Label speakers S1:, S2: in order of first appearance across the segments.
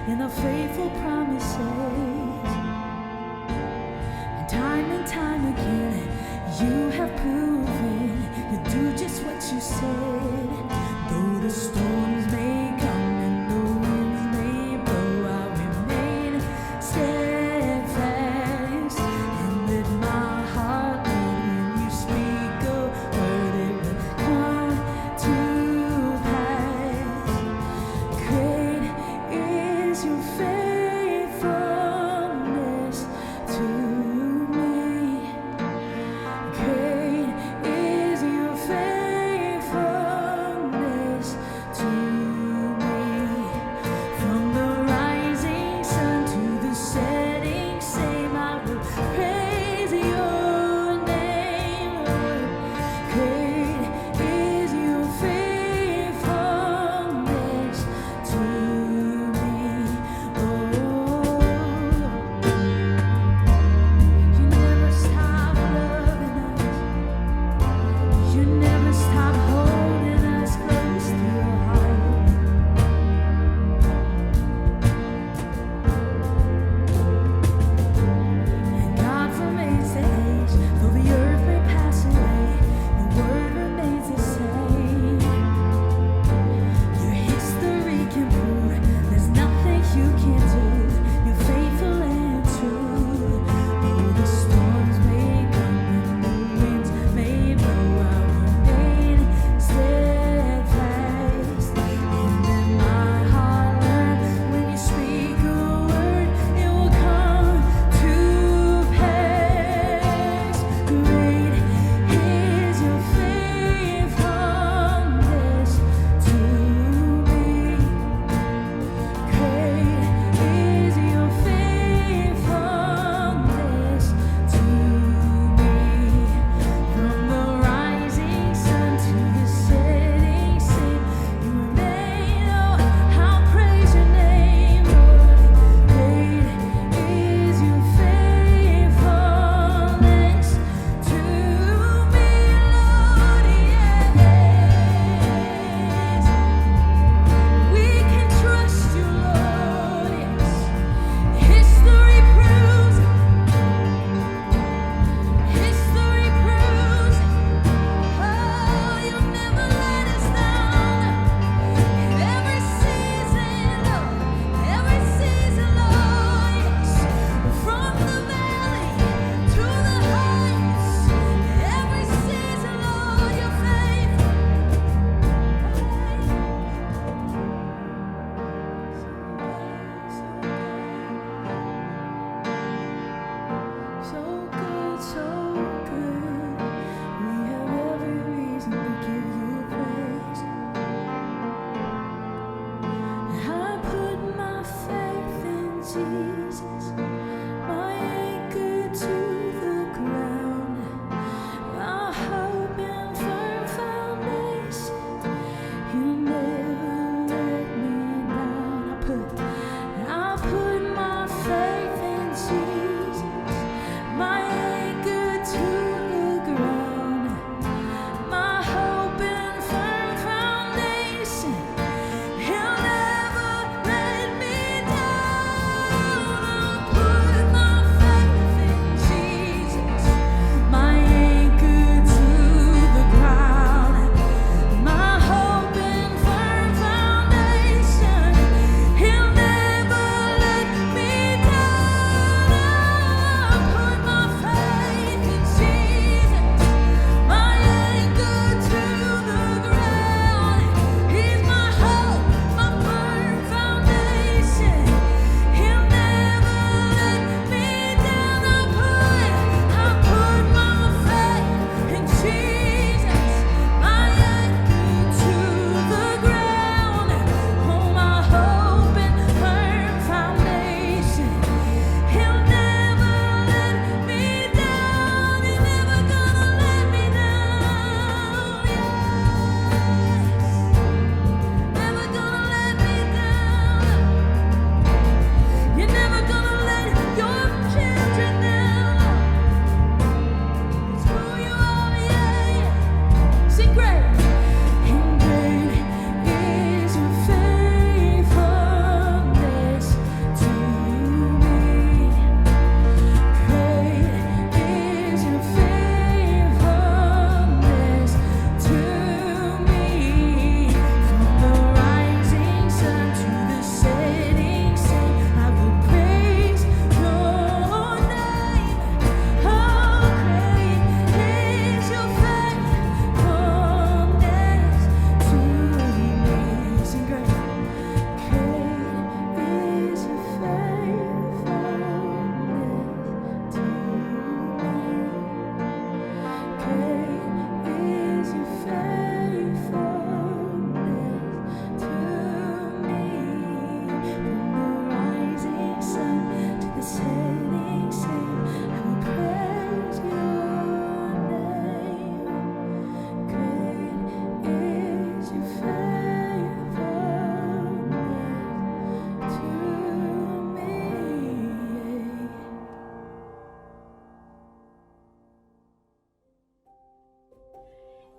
S1: in the faithful promises. And time again, you have proven you do just what you said. Though the storms may come and the winds may blow, I'll remain steadfast and let my heart learn when you speak a word, it will come to pass. Great is your faithfulness to me. Great is your faithfulness.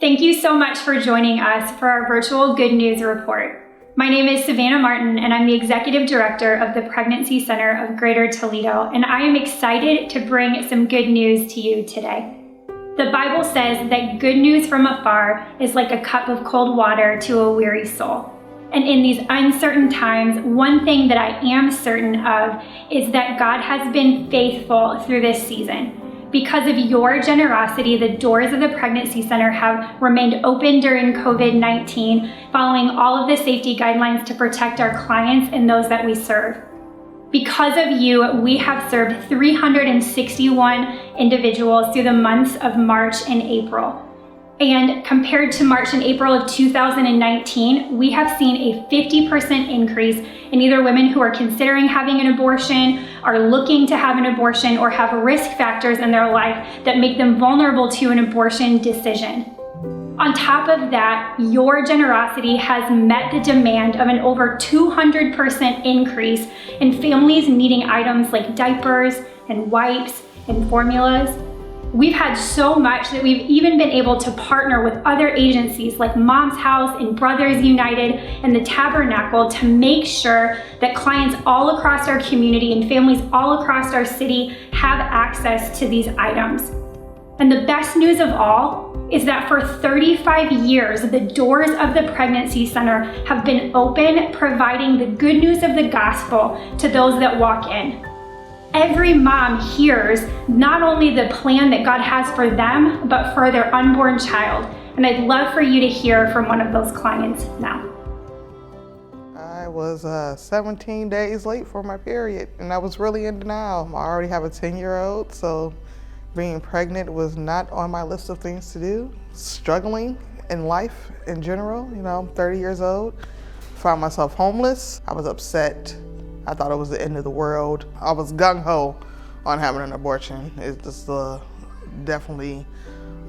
S2: Thank you so much for joining us for our virtual Good News Report. My name is Savannah Martin, and I'm the Executive Director of the Pregnancy Center of Greater Toledo, and I am excited to bring some good news to you today. The Bible says that good news from afar is like a cup of cold water to a weary soul. And in these uncertain times, one thing that I am certain of is that God has been faithful through this season. Because of your generosity, the doors of the Pregnancy Center have remained open during COVID-19, following all of the safety guidelines to protect our clients and those that we serve. Because of you, we have served 361 individuals through the months of March and April. And compared to March and April of 2019, we have seen a 50% increase in either women who are considering having an abortion, are looking to have an abortion, or have risk factors in their life that make them vulnerable to an abortion decision. On top of that, your generosity has met the demand of an over 200% increase in families needing items like diapers and wipes and formulas. We've had so much that we've even been able to partner with other agencies like Mom's House and Brothers United and the Tabernacle to make sure that clients all across our community and families all across our city have access to these items. And the best news of all is that for 35 years, the doors of the Pregnancy Center have been open, providing the good news of the gospel to those that walk in. Every mom hears not only the plan that God has for them, but for their unborn child. And I'd love for you to hear from one of those clients now.
S3: I was 17 days late for my period, and I was really in denial. I already have a 10-year-old, so being pregnant was not on my list of things to do. Struggling in life in general, I'm 30 years old. Found myself homeless. I was upset. I thought it was the end of the world. I was gung-ho on having an abortion. It's just definitely,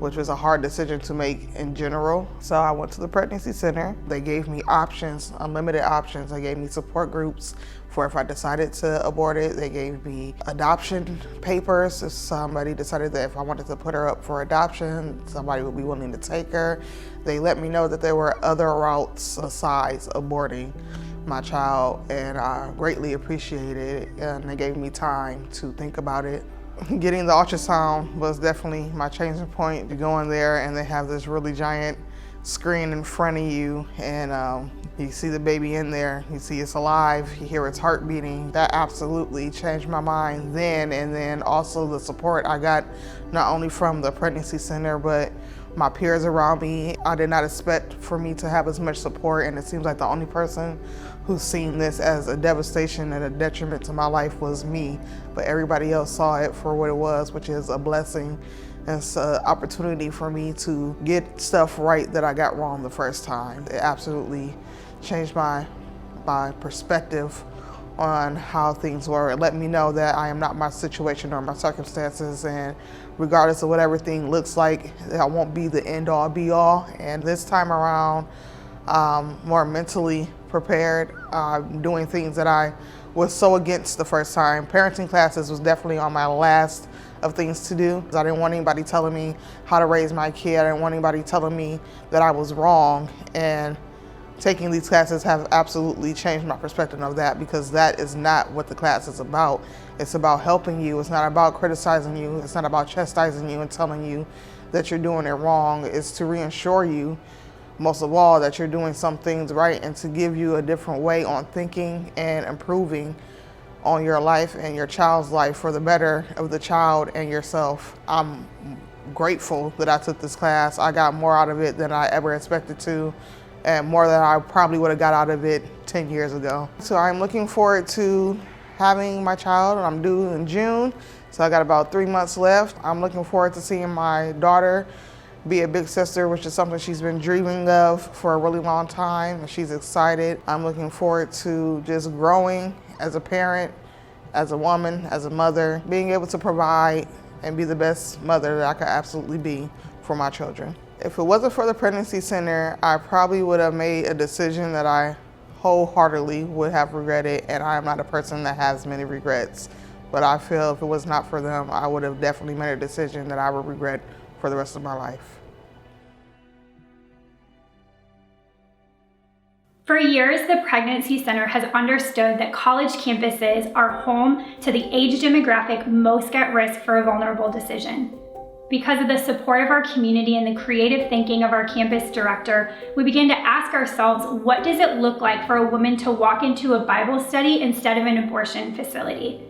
S3: which was a hard decision to make in general. So I went to the pregnancy center. They gave me options, unlimited options. They gave me support groups for if I decided to abort it. They gave me adoption papers if somebody decided that if I wanted to put her up for adoption, somebody would be willing to take her. They let me know that there were other routes besides aborting my child, and I greatly appreciated it, and they gave me time to think about it. Getting the ultrasound was definitely my changing point. You go in there and they have this really giant screen in front of you, and you see the baby in there, you see it's alive, you hear its heart beating. That absolutely changed my mind then, and then also the support I got not only from the pregnancy center, but my peers around me. I did not expect for me to have as much support, and it seems like the only person who's seen this as a devastation and a detriment to my life was me, but everybody else saw it for what it was, which is a blessing. It's an opportunity for me to get stuff right that I got wrong the first time. It absolutely changed my perspective on how things were. It let me know that I am not my situation or my circumstances, and regardless of what everything looks like, I won't be the end all be all. And this time around, more mentally prepared, doing things that I was so against the first time. Parenting classes was definitely on my last of things to do. I didn't want anybody telling me how to raise my kid. I didn't want anybody telling me that I was wrong. And taking these classes have absolutely changed my perspective of that, because that is not what the class is about. It's about helping you. It's not about criticizing you. It's not about chastising you and telling you that you're doing it wrong. It's to reassure you, most of all, that you're doing some things right, and to give you a different way on thinking and improving on your life and your child's life for the better of the child and yourself. I'm grateful that I took this class. I got more out of it than I ever expected to, and more than I probably would have got out of it 10 years ago. So I'm looking forward to having my child. I'm due in June, so I got about 3 months left. I'm looking forward to seeing my daughter be a big sister, which is something she's been dreaming of for a really long time, and she's excited. I'm looking forward to just growing as a parent, as a woman, as a mother, being able to provide and be the best mother that I could absolutely be for my children. If it wasn't for the pregnancy center, I probably would have made a decision that I wholeheartedly would have regretted, and I am not a person that has many regrets. But I feel if it was not for them, I would have definitely made a decision that I would regret for the rest of my life.
S2: For years, the Pregnancy Center has understood that college campuses are home to the age demographic most at risk for a vulnerable decision. Because of the support of our community and the creative thinking of our campus director, we began to ask ourselves, what does it look like for a woman to walk into a Bible study instead of an abortion facility?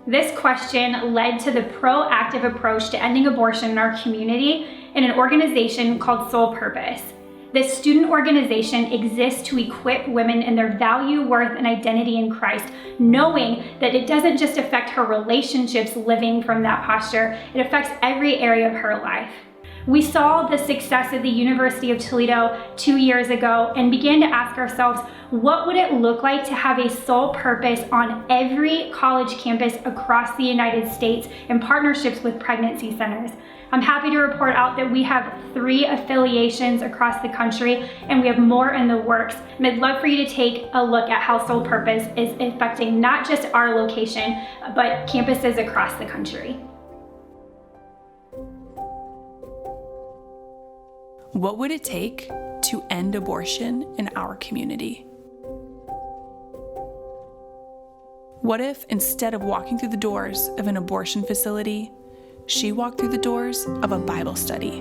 S2: This question led to the proactive approach to ending abortion in our community in an organization called Soul Purpose. This student organization exists to equip women in their value, worth, and identity in Christ, knowing that it doesn't just affect her relationships living from that posture, it affects every area of her life. We saw the success of the University of Toledo 2 years ago and began to ask ourselves, what would it look like to have a Soul Purpose on every college campus across the United States in partnerships with pregnancy centers? I'm happy to report out that we have 3 affiliations across the country and we have more in the works. And I'd love for you to take a look at how Soul Purpose is affecting not just our location, but campuses across the country.
S4: What would it take to end abortion in our community? What if instead of walking through the doors of an abortion facility, she walked through the doors of a Bible study?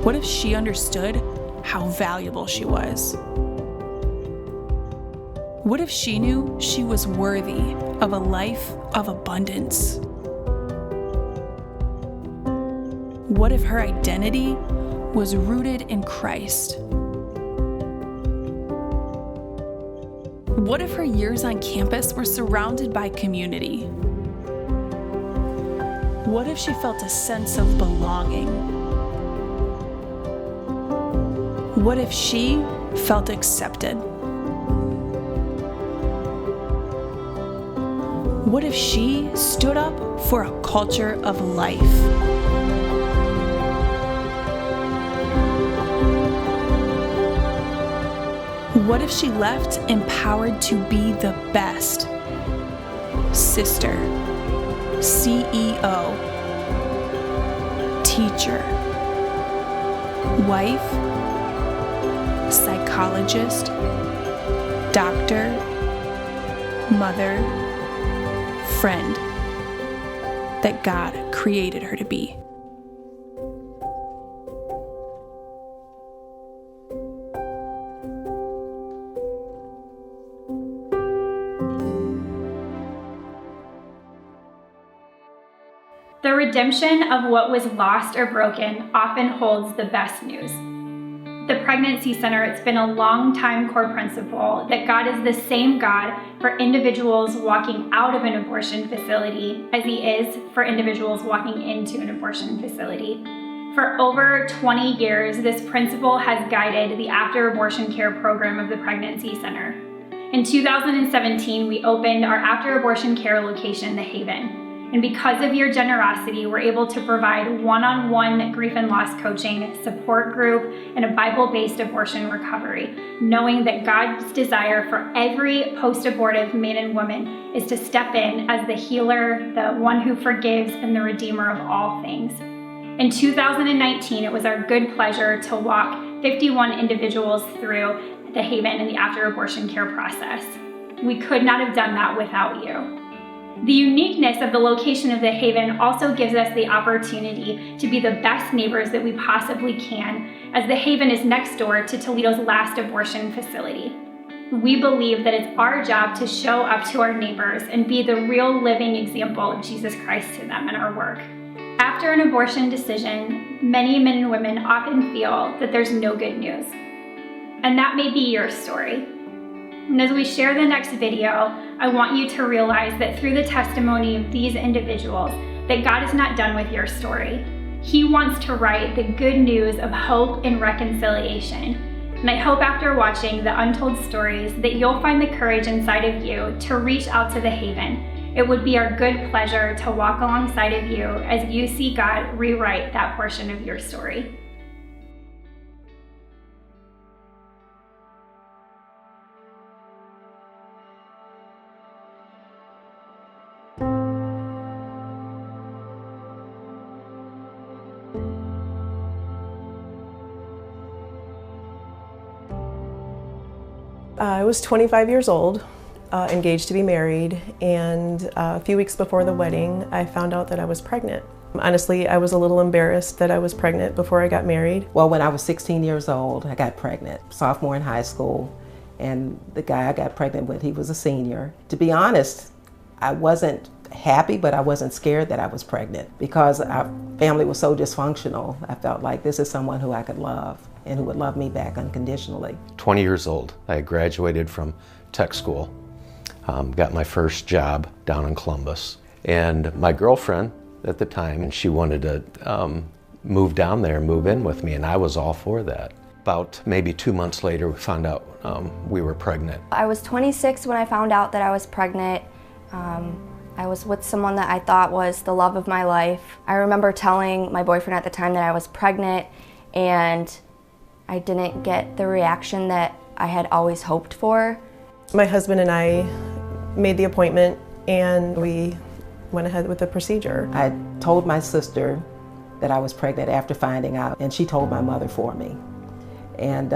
S4: What if she understood how valuable she was? What if she knew she was worthy of a life of abundance? What if her identity was rooted in Christ? What if her years on campus were surrounded by community? What if she felt a sense of belonging? What if she felt accepted? What if she stood up for a culture of life? What if she left empowered to be the best sister, CEO, teacher, wife, psychologist, doctor, mother, friend that God created her to be?
S2: The redemption of what was lost or broken often holds the best news. The Pregnancy Center, it's been a long-time core principle that God is the same God for individuals walking out of an abortion facility as He is for individuals walking into an abortion facility. For over 20 years, this principle has guided the after-abortion care program of the Pregnancy Center. In 2017, we opened our after-abortion care location, The Haven. And because of your generosity, we're able to provide one-on-one grief and loss coaching, support group, and a Bible-based abortion recovery, knowing that God's desire for every post-abortive man and woman is to step in as the healer, the one who forgives, and the redeemer of all things. In 2019, it was our good pleasure to walk 51 individuals through The Haven in the after-abortion care process. We could not have done that without you. The uniqueness of the location of The Haven also gives us the opportunity to be the best neighbors that we possibly can, as The Haven is next door to Toledo's last abortion facility. We believe that it's our job to show up to our neighbors and be the real living example of Jesus Christ to them in our work. After an abortion decision, many men and women often feel that there's no good news. And that may be your story. And as we share the next video, I want you to realize that through the testimony of these individuals, that God is not done with your story. He wants to write the good news of hope and reconciliation. And I hope after watching the untold stories that you'll find the courage inside of you to reach out to The Haven. It would be our good pleasure to walk alongside of you as you see God rewrite that portion of your story.
S5: I was 25 years old, engaged to be married, and a few weeks before the wedding, I found out that I was pregnant. Honestly, I was a little embarrassed that I was pregnant before I got married.
S6: Well, when I was 16 years old, I got pregnant, sophomore in high school, and the guy I got pregnant with, he was a senior. To be honest, I wasn't happy, but I wasn't scared that I was pregnant because our family was so dysfunctional. I felt like this is someone who I could love and who would love me back unconditionally.
S7: 20 years old, I graduated from tech school, got my first job down in Columbus, and my girlfriend at the time, and she wanted to move down there, move in with me, and I was all for that. About maybe 2 months later, we found out we were pregnant.
S8: I was 26 when I found out that I was pregnant. I was with someone that I thought was the love of my life. I remember telling my boyfriend at the time that I was pregnant, and I didn't get the reaction that I had always hoped for.
S5: My husband and I made the appointment, and we went ahead with the procedure.
S6: I told my sister that I was pregnant after finding out, and she told my mother for me. And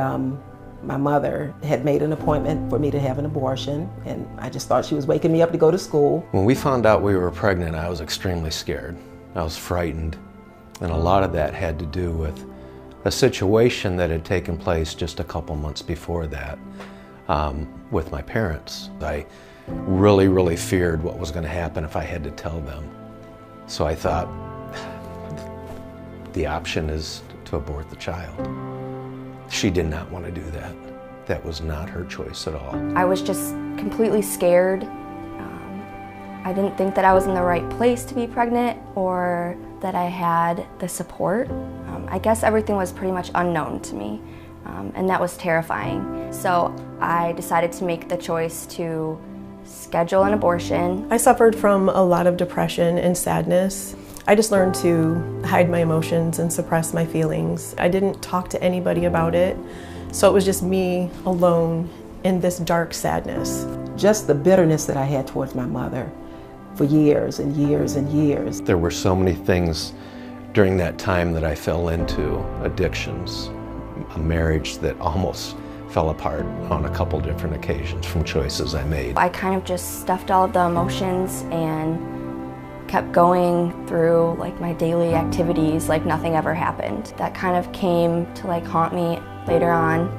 S6: my mother had made an appointment for me to have an abortion, and I just thought she was waking me up to go to school.
S7: When we found out we were pregnant, I was extremely scared. I was frightened, and a lot of that had to do with a situation that had taken place just a couple months before that with my parents. I really feared what was going to happen if I had to tell them. So I thought, the option is to abort the child. She did not want to do that. That was not her choice at all.
S8: I was just completely scared. I didn't think that I was in the right place to be pregnant or that I had the support. I guess everything was pretty much unknown to me, and that was terrifying. So I decided to make the choice to schedule an abortion.
S5: I suffered from a lot of depression and sadness. I just learned to hide my emotions and suppress my feelings. I didn't talk to anybody about it, so it was just me alone in this dark sadness.
S6: Just the bitterness that I had towards my mother for years and years and years.
S7: There were so many things during that time that I fell into, addictions, a marriage that almost fell apart on a couple different occasions from choices I made.
S8: I kind of just stuffed all of the emotions and kept going through like my daily activities like nothing ever happened. That kind of came to like haunt me later on,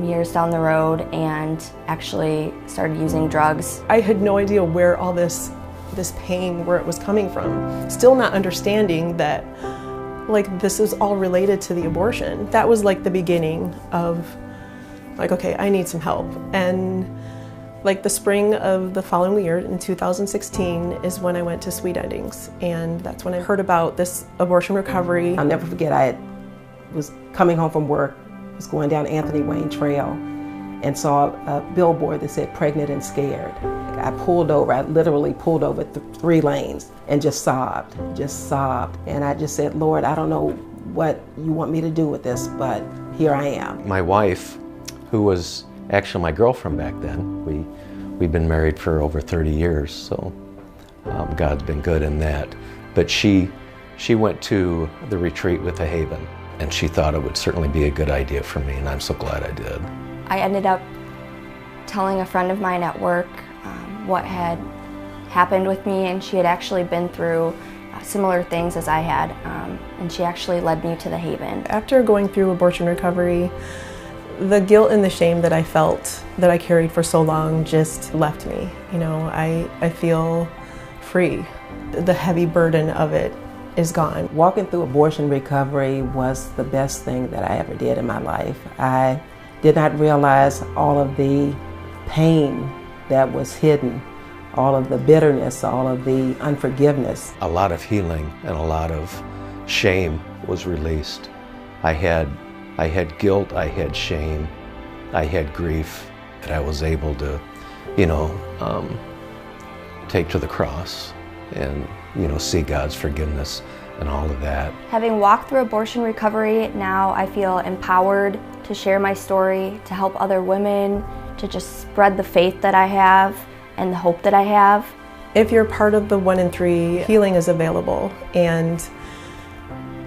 S8: years down the road, and actually started using drugs.
S5: I had no idea where all this pain, where it was coming from. Still not understanding that like this is all related to the abortion. That was like the beginning of like, okay, I need some help. And like the spring of the following year, in 2016, is when I went to Sweet Endings. And that's when I heard about this abortion recovery.
S6: I'll never forget, I was coming home from work, was going down Anthony Wayne Trail, and saw a billboard that said pregnant and scared. I pulled over, I literally pulled over 3 lanes and just sobbed. And I just said, Lord, I don't know what you want me to do with this, but here I am.
S7: My wife, who was actually my girlfriend back then, we've been married for over 30 years, so God's been good in that. But she went to the retreat with the Haven, and she thought it would certainly be a good idea for me, and I'm so glad I did.
S8: I ended up telling a friend of mine at work what had happened with me, and she had actually been through similar things as I had, and she actually led me to the Haven.
S5: After going through abortion recovery, the guilt and the shame that I felt that I carried for so long just left me. You know, I feel free. The heavy burden of it is gone.
S6: Walking through abortion recovery was the best thing that I ever did in my life. I did not realize all of the pain that was hidden, all of the bitterness, all of the unforgiveness.
S7: A lot of healing and a lot of shame was released. I had guilt, I had shame, I had grief that I was able to, take to the cross and, see God's forgiveness and all of that.
S8: Having walked through abortion recovery, now I feel empowered to share my story, to help other women, to just spread the faith that I have and the hope that I have.
S5: If you're part of the 1 in 3, healing is available, and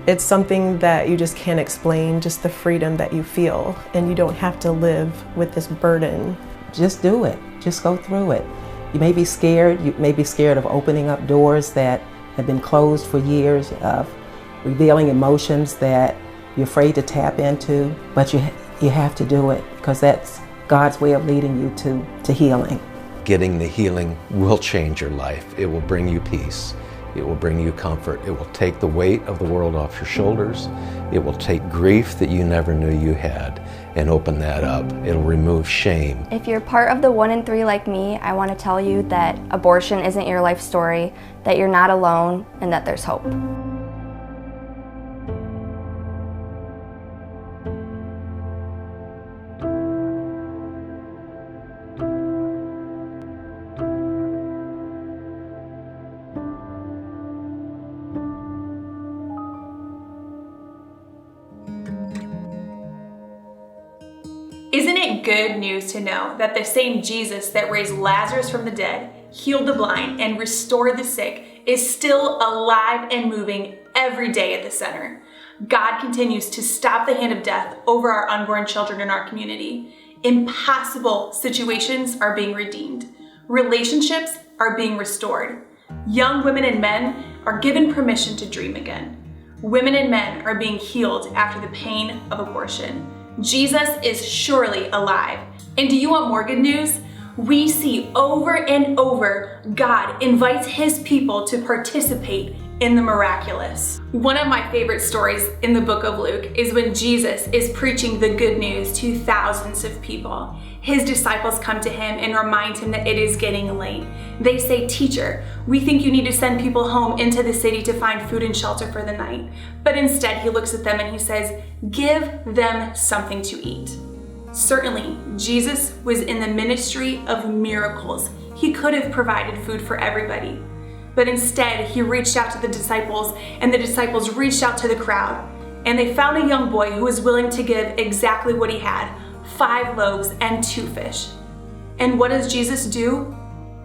S5: It's something that you just can't explain, just the freedom that you feel, and you don't have to live with this burden.
S6: Just do it. Just go through it. You may be scared. You may be scared of opening up doors that have been closed for years, of revealing emotions that you're afraid to tap into, but you have to do it because that's God's way of leading you to healing.
S7: Getting the healing will change your life. It will bring you peace. It will bring you comfort. It will take the weight of the world off your shoulders. It will take grief that you never knew you had and open that up. It'll remove shame.
S8: If you're part of the 1 in 3 like me, I want to tell you that abortion isn't your life story, that you're not alone, and that there's hope.
S4: Isn't it good news to know that the same Jesus that raised Lazarus from the dead, healed the blind, and restored the sick is still alive and moving every day at the center? God continues to stop the hand of death over our unborn children in our community. Impossible situations are being redeemed. Relationships are being restored. Young women and men are given permission to dream again. Women and men are being healed after the pain of abortion. Jesus is surely alive. And do you want more good news? We see over and over God invites his people to participate in the miraculous. One of my favorite stories in the book of Luke is when Jesus is preaching the good news to thousands of people. His disciples come to him and remind him that it is getting late. They say, "Teacher, we think you need to send people home into the city to find food and shelter for the night." But instead he looks at them and he says, "Give them something to eat." Certainly, Jesus was in the ministry of miracles. He could have provided food for everybody. But instead, he reached out to the disciples, and the disciples reached out to the crowd. And they found a young boy who was willing to give exactly what he had, 5 loaves and 2 fish. And what does Jesus do?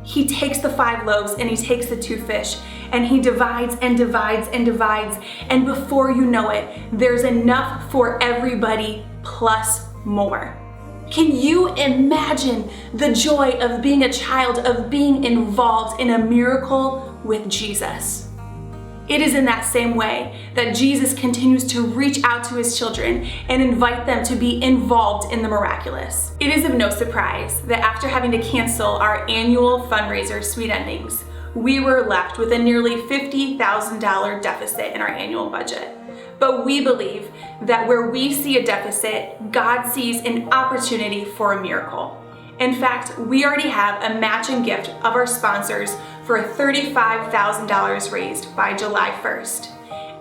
S4: He takes the 5 loaves and he takes the 2 fish, and he divides and divides and divides. And before you know it, there's enough for everybody plus more. Can you imagine the joy of being a child, of being involved in a miracle with Jesus? It is in that same way that Jesus continues to reach out to his children and invite them to be involved in the miraculous. It is of no surprise that after having to cancel our annual fundraiser, Sweet Endings, we were left with a nearly $50,000 deficit in our annual budget. But we believe that where we see a deficit, God sees an opportunity for a miracle. In fact, we already have a matching gift of our sponsors for $35,000 raised by July 1st.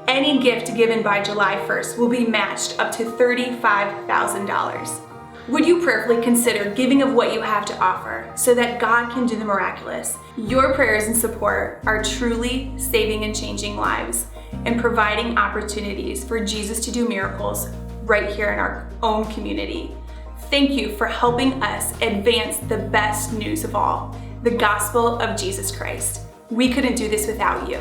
S4: Any gift given by July 1st will be matched up to $35,000. Would you prayerfully consider giving of what you have to offer so that God can do the miraculous? Your prayers and support are truly saving and changing lives and providing opportunities for Jesus to do miracles right here in our own community. Thank you for helping us advance the best news of all, the gospel of Jesus Christ. We couldn't do this without you.